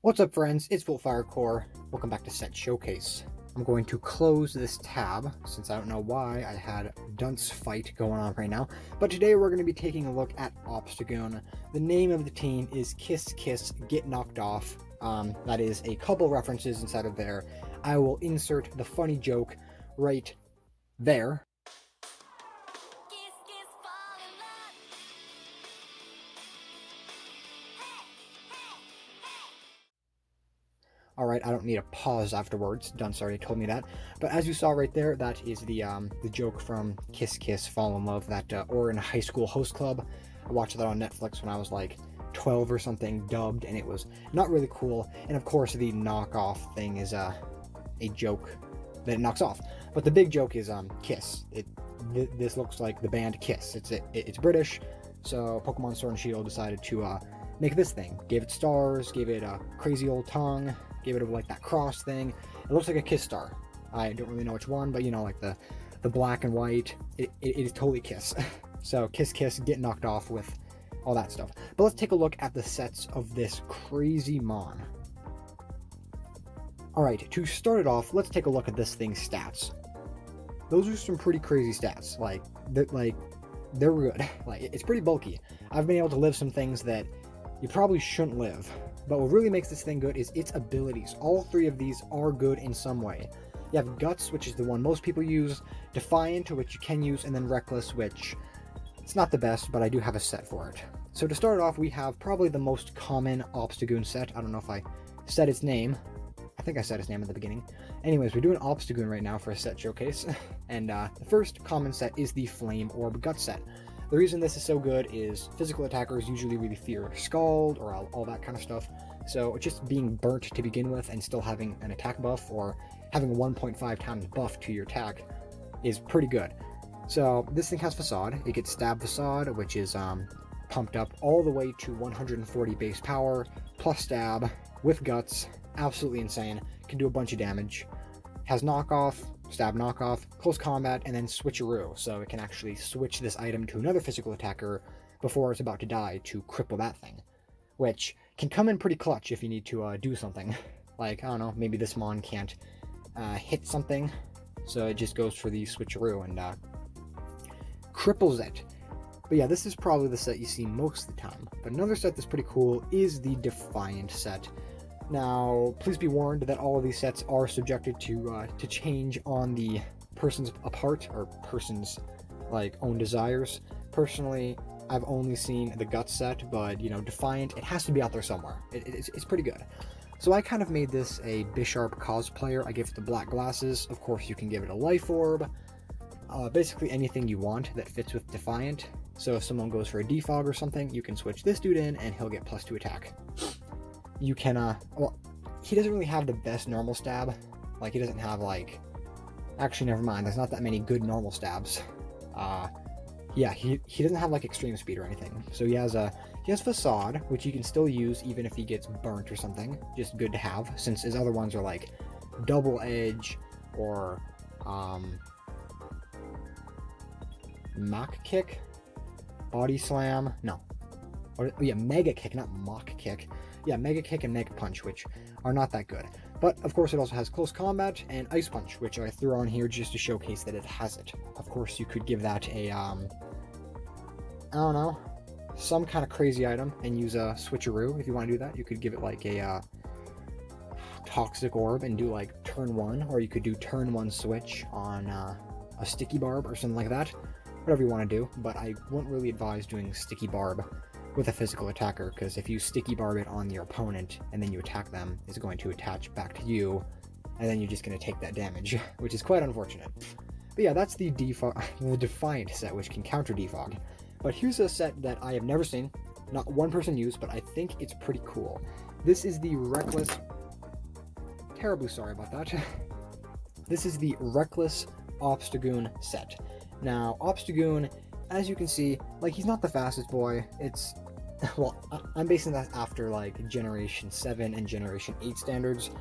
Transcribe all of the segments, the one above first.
What's up, friends? It's Core. Welcome back to Set Showcase. I'm going to close this tab since I don't know why I had dunce fight going on right now. But today we're going to be taking a look at Obstagoon. The name of the team is Kiss Kiss Get Knocked Off. That is a couple references inside of there. I will insert the funny joke right there. Alright, I don't need a pause afterwards. Dunce already told me that. But as you saw right there, that is the joke from Kiss Kiss Fall in Love, that Oregon High School Host Club. I watched that on Netflix when I was like 12 or something, dubbed, and it was not really cool. And of course, the knockoff thing is a joke that it knocks off. But the big joke is Kiss. This looks like the band Kiss. It's British, so Pokemon Sword and Shield decided to make this thing. Gave it stars, gave it a crazy old tongue, gave it like that cross thing. It looks like a Kiss star. I don't really know which one, but you know, like the black and white. It is totally Kiss. So Kiss Kiss Get Knocked Off with all that stuff. But let's take a look at the sets of this crazy mon. Alright, to start it off, let's take a look at this thing's stats. Those are some pretty crazy stats. They're good. Like, it's pretty bulky. I've been able to live some things that you probably shouldn't live. But what really makes this thing good is its abilities. All three of these are good in some way. You have Guts, which is the one most people use, Defiant, which you can use, and then Reckless, which it's not the best, but I do have a set for it. So to start off, we have probably the most common Obstagoon set. I don't know if I said its name. I think I said its name at the beginning. Anyways, we're doing Obstagoon right now for a set showcase. And the first common set is the Flame Orb Gut set. The reason this is so good is physical attackers usually really fear Scald or all that kind of stuff. So just being burnt to begin with and still having an attack buff or having 1.5 times buff to your attack is pretty good. So this thing has Facade. It gets Stab Facade, which is pumped up all the way to 140 base power, plus Stab, with Guts. Absolutely insane. Can do a bunch of damage. Has Knockoff, Stab Knockoff, Close Combat, and then Switcheroo, so it can actually switch this item to another physical attacker before it's about to die to cripple that thing, which can come in pretty clutch if you need to do something. Like, I don't know, maybe this mon can't hit something, so it just goes for the Switcheroo and cripples it. But yeah, this is probably the set you see most of the time. But another set that's pretty cool is the Defiant set. Now, please be warned that all of these sets are subjected to change on the person's like own desires. Personally, I've only seen the Guts set, but you know, Defiant, it has to be out there somewhere. It's pretty good. So I kind of made this a Bisharp cosplayer. I gave it the black glasses. Of course, you can give it a Life Orb. Basically anything you want that fits with Defiant. So if someone goes for a Defog or something, you can switch this dude in and he'll get +2 attack. You can, well, he doesn't really have the best normal stab. Like, he doesn't have, like, actually, never mind, there's not that many good normal stabs. Yeah, he doesn't have, like, extreme speed or anything. So he has Facade, which you can still use even if he gets burnt or something. Just good to have, since his other ones are, like, Double Edge, or, Mach Kick? Body Slam? No. Or, yeah, Mega Kick, not Mach Kick. Yeah, Mega Kick and Mega Punch, which are not that good. But, of course, it also has Close Combat and Ice Punch, which I threw on here just to showcase that it has it. Of course, you could give that a, I don't know, some kind of crazy item and use a Switcheroo if you want to do that. You could give it, like, a Toxic Orb and do, like, turn 1, or you could do turn 1 switch on a Sticky Barb or something like that. Whatever you want to do, but I wouldn't really advise doing Sticky Barb with a physical attacker, because if you Sticky Barb it on your opponent and then you attack them, it's going to attach back to you, and then you're just going to take that damage, which is quite unfortunate. But yeah, that's the Defiant set, which can counter Defog. But here's a set that I have never seen, not one person used, but I think it's pretty cool. This is the Reckless... Terribly sorry about that. This is the Reckless Obstagoon set. Now, Obstagoon, as you can see, like, he's not the fastest boy. It's... Well, I'm basing that after, like, Generation 7 and Generation 8 standards.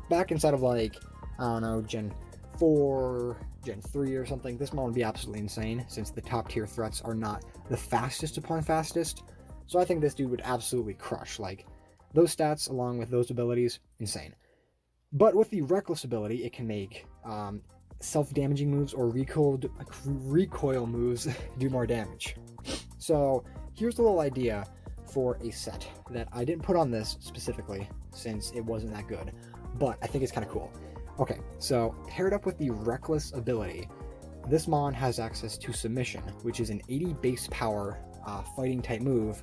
Back inside of, like, I don't know, Gen 4, Gen 3 or something, this mod would be absolutely insane, since the top tier threats are not the fastest upon fastest. So I think this dude would absolutely crush. Like, Those stats, along with those abilities, insane. But with the Reckless ability, it can make self-damaging moves or recoil moves do more damage. So here's a little idea for a set that I didn't put on this specifically since it wasn't that good, but I think it's kind of cool. Okay, so paired up with the Reckless ability, this Mon has access to Submission, which is an 80 base power fighting type move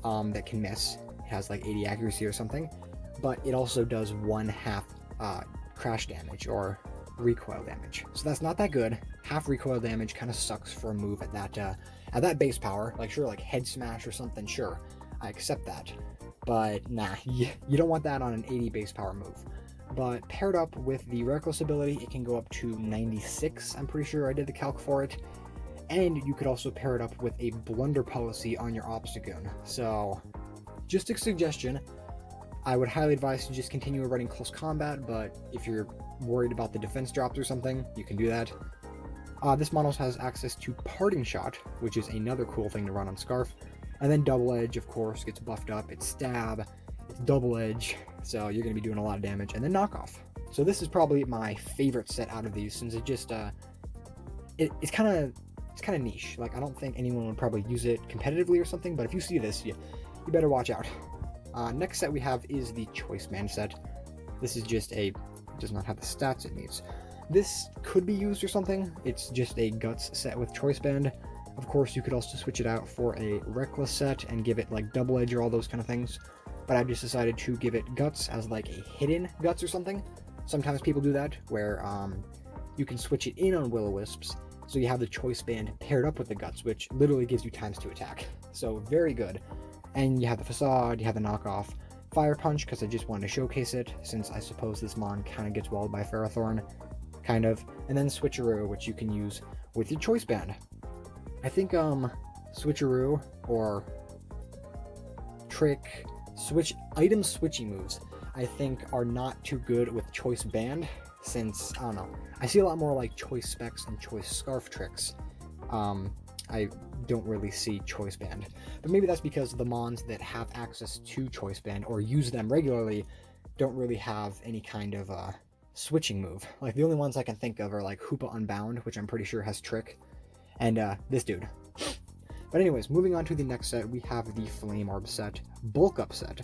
that can miss. It has like 80 accuracy or something, but it also does 1/2 crash damage or recoil damage. So that's not that good. Half recoil damage kind of sucks for a move at that base power. Like sure, like head smash or something, sure, I accept that. But nah, you don't want that on an 80 base power move. But paired up with the Reckless ability, it can go up to 96. I'm pretty sure I did the calc for it. And you could also pair it up with a Blunder policy on your Obstagoon. So just a suggestion. I would highly advise to just continue running close combat, but if you're worried about the defense drops or something, you can do that. This model has access to Parting Shot, which is another cool thing to run on Scarf. And then Double Edge, of course, gets buffed up. It's Stab, it's Double Edge, so you're going to be doing a lot of damage. And then Knockoff. So this is probably my favorite set out of these, since it just, it's kind of niche. Like, I don't think anyone would probably use it competitively or something, but if you see this, you better watch out. Next set we have is the Choice Band set. This is just it does not have the stats it needs. This could be used or something. It's just a Guts set with Choice Band. Of course, you could also switch it out for a Reckless set and give it like Double Edge or all those kind of things. But I just decided to give it Guts as like a hidden Guts or something. Sometimes people do that, where you can switch it in on Will-O-Wisps. So you have the Choice Band paired up with the Guts, which literally gives you ×2 attack. So very good. And you have the Facade, you have the Knockoff, Fire Punch, because I just wanted to showcase it, since I suppose this Mon kind of gets walled by Ferrothorn, kind of. And then Switcheroo, which you can use with your Choice Band. I think Switcheroo or Trick, item switching moves, I think are not too good with Choice Band, since, I don't know, I see a lot more like Choice Specs and Choice Scarf tricks. I don't really see Choice Band. But maybe that's because the Mons that have access to Choice Band or use them regularly don't really have any kind of switching move. Like, the only ones I can think of are like Hoopa Unbound, which I'm pretty sure has Trick, and this dude. But anyways, moving on to the next set, we have the Flame Orb set, Bulk Up set.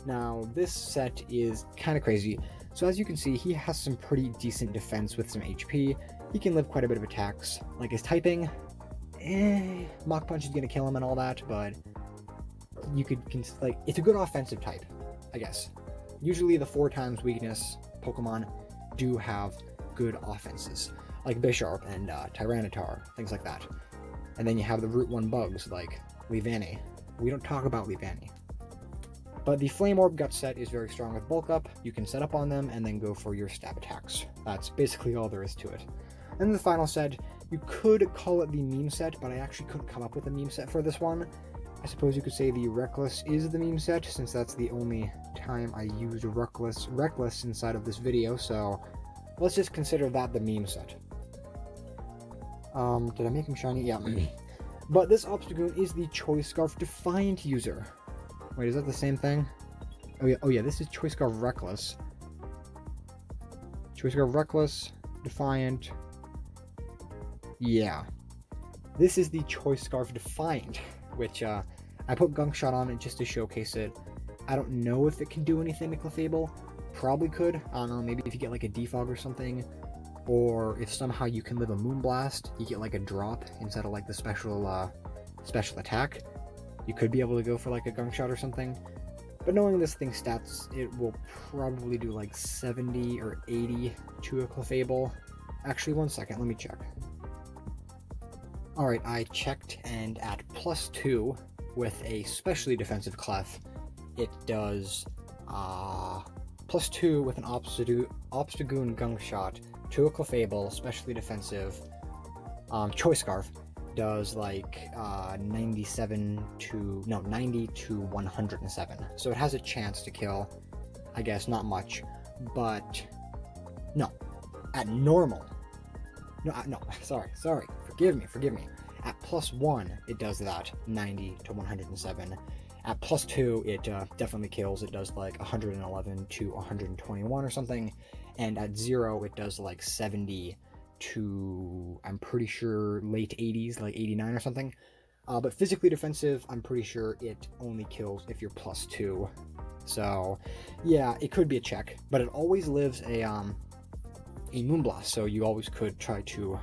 Now, this set is kind of crazy. So as you can see, he has some pretty decent defense with some HP. He can live quite a bit of attacks. Like his typing, Mach Punch is going to kill him and all that, but you could, like, it's a good offensive type, I guess. Usually the 4x weakness Pokemon do have good offenses, like Bisharp and Tyranitar, things like that. And then you have the Route 1 bugs, like Leavanny. We don't talk about Leavanny. But the Flame Orb Gut set is very strong with Bulk Up. You can set up on them and then go for your stab attacks. That's basically all there is to it. And the final set, you could call it the meme set, but I actually couldn't come up with a meme set for this one. I suppose you could say the Reckless is the meme set, since that's the only time I used Reckless inside of this video, so let's just consider that the meme set. Did I make him shiny? Yeah. But this Obstagoon is the Choice Scarf Defiant user. Wait, is that the same thing? Oh yeah, this is Choice Scarf Reckless. Choice Scarf Reckless, Defiant. Yeah. This is the Choice Scarf Defiant, which I put Gunk Shot on it just to showcase it. I don't know if it can do anything to Clefable. Probably could. I don't know, maybe if you get like a Defog or something. Or if somehow you can live a Moonblast, you get like a drop instead of like the special attack. You could be able to go for like a Gunk Shot or something. But knowing this thing's stats, it will probably do like 70 or 80 to a Clefable. Actually, one second, let me check. Alright, I checked, and at +2 with a specially defensive Clef, it does +2 with an Obstagoon Gunk Shot to a Clefable, specially defensive Choice Scarf, does like 90 to 107. So it has a chance to kill, I guess, not much, but no, at normal. No, sorry, forgive me. At +1, it does that, 90 to 107. At +2, it definitely kills. It does like 111 to 121 or something. And at 0, it does like 70 to, I'm pretty sure, late 80s, like 89 or something. But physically defensive, I'm pretty sure it only kills if you're +2. So, yeah, it could be a check. But it always lives a Moonblast, so you always could try to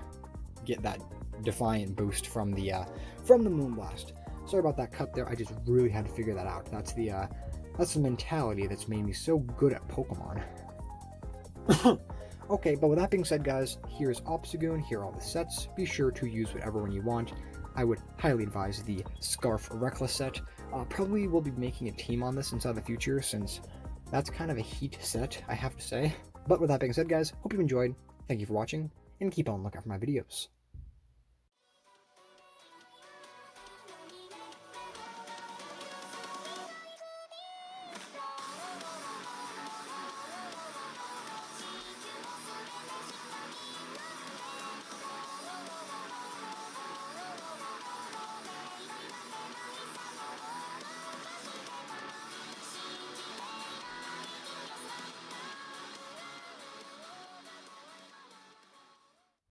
get that Defiant boost from the Moonblast. Sorry about that cut there. I just really had to figure that out. That's the mentality that's made me so good at Pokemon. Okay, but with that being said, guys, here's Obstagoon. Here are all the sets. Be sure to use whatever one you want. I would highly advise the Scarf Reckless set. Probably will be making a team on this inside the future, since that's kind of a heat set, I have to say. But with that being said, guys, hope you enjoyed. Thank you for watching, and keep on looking out for my videos.